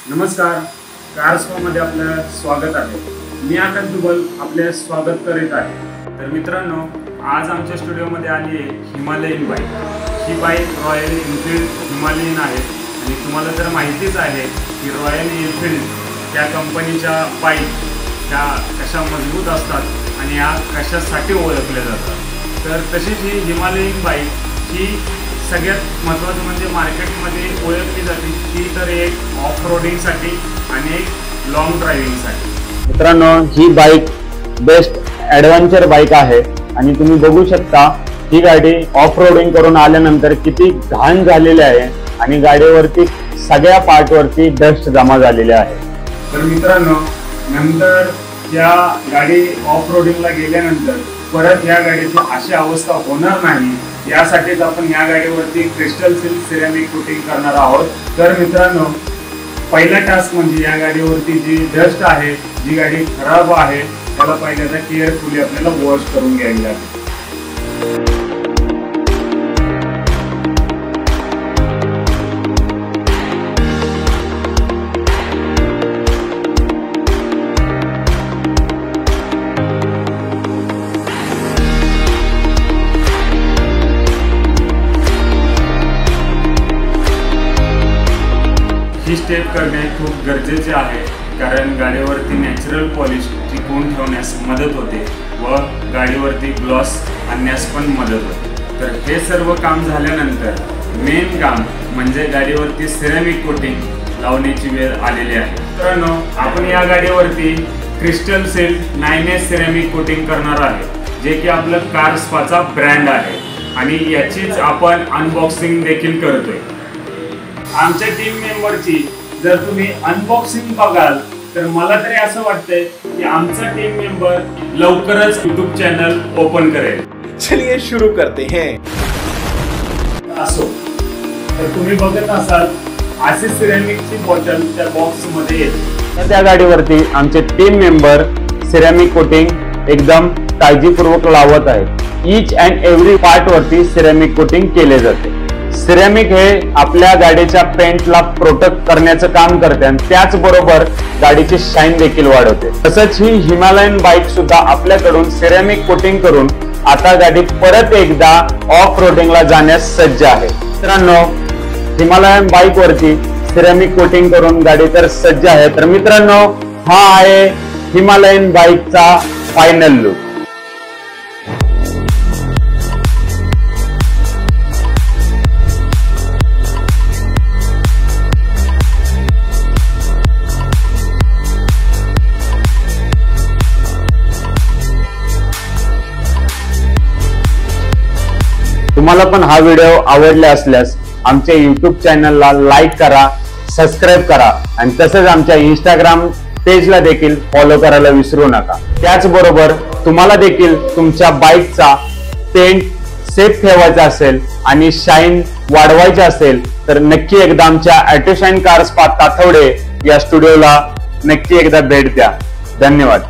नमस्कार, कारस्पामध्ये आपलं स्वागत आहे। मी आकाश दुबल आपले स्वागत करीत आहे। तर मित्रांनो, आज आमच्या स्टुडिओमध्ये आली आहे हिमालयन बाईक। ही बाईक रॉयल एनफील्ड हिमालयन आहे आणि तुम्हाला तर माहितीच आहे की रॉयल एनफील्ड या कंपनीच्या बाईक ह्या कशा मजबूत असतात आणि ह्या कशासाठी ओळखल्या जातात। तर तशीच ही हिमालयन बाईक ही सगळ्यात महत्त्वाचं म्हणजे मार्केटमध्ये ओळखली जाते ती तर एक ऑफ रोडिंगसाठी आणि एक लॉंग ड्रायव्हिंगसाठी। मित्रांनो, ही बाईक बेस्ट ॲडव्हेंचर बाईक आहे आणि तुम्ही बघू शकता ही गाडी ऑफ रोडिंग करून आल्यानंतर किती घाण झालेली आहे आणि गाडीवरती सगळ्या पार्टवरती डस्ट जमा झालेली आहे। तर मित्रांनो, नंतर या गाडी ऑफ रोडिंगला गेल्यानंतर परत या गाडीची अशी अवस्था होणार नाही यासाठीच आपण या गाडीवरती क्रिस्टल सील सिरेमिक कोटिंग करणार आहोत। तर मित्रांनो, पहिला टास्क म्हणजे या गाडीवरती जी डस्ट आहे, जी गाडी खराब आहे, त्याला पहिल्यांदा केअरफुली आपल्याला वॉश करून घ्यावी लागेल। ही स्टेप करणे खूप गरजेचे आहे, कारण गाडीवरती नॅचरल पॉलिश टिकवून ठेवण्यास मदत होते व गाडीवरती ग्लॉस आणण्यास पण मदत होते। तर हे सर्व काम झाल्यानंतर मेन काम म्हणजे गाडीवरती सिरेमिक कोटिंग लावण्याची वेळ आलेली आहे। मित्रांनो, आपण या गाडीवरती crystal seal 9S ceramic coating करणार आहे, जे की आपलं कारस्पाचा ब्रँड आहे आणि याचीच आपण अनबॉक्सिंग देखील करतोय। आमच्या टीम मेंबरची जर तुम्ही अनबॉक्सिंग बघाल तर मला तरी असं वाटतंय की आमचा टीम मेंबर लवकरच YouTube चॅनल ओपन करेल। चलिए शुरू करते हैं। असो तर तुम्ही बघत असाल अशी सिरेमिकची बॉटल त्या बॉक्स मध्ये येते। त्या गाडीवरती आमचे टीम मेंबर सिरेमिक कोटिंग एकदम काळजीपूर्वक लावत आहेत। ईच अँड एव्हरी पार्ट वरती सिरेमिक कोटिंग केले जाते। सिरेमिक हे आपल्या गाडीच्या पेंटला प्रोटेक्ट करण्याचं काम करते आणि त्याचबरोबर गाडीची शाईन देखील वाढवते। तसंच ही हिमालयन बाईक सुद्धा आपल्याकडून सिरेमिक कोटिंग करून आता गाडी परत एकदा ऑफ रोडिंगला जाण्यास सज्ज आहे। मित्रांनो, हिमालयन बाईक वरती सिरेमिक कोटिंग करून गाडी तर सज्ज आहे। तर मित्रांनो, हा आहे हिमालयन बाईकचा फायनल लुक। तुम्हाला पण हा व्हिडिओ आवडला असल्यास आमच्या YouTube चॅनलला लाईक करा, सबस्क्राईब करा आणि तसेच आमच्या Instagram पेजला देखील फॉलो करायला विसरू नका। त्याचबरोबर तुम्हाला देखील तुमच्या बाईकचा पेंट सेफ ठेवायचा असेल आणि शाईन वाढवायची असेल तर नक्की एकदा आमच्या ऑटो शाईन कार स्पा तातवडे या स्टुडिओला नक्की एकदा भेट द्या। धन्यवाद।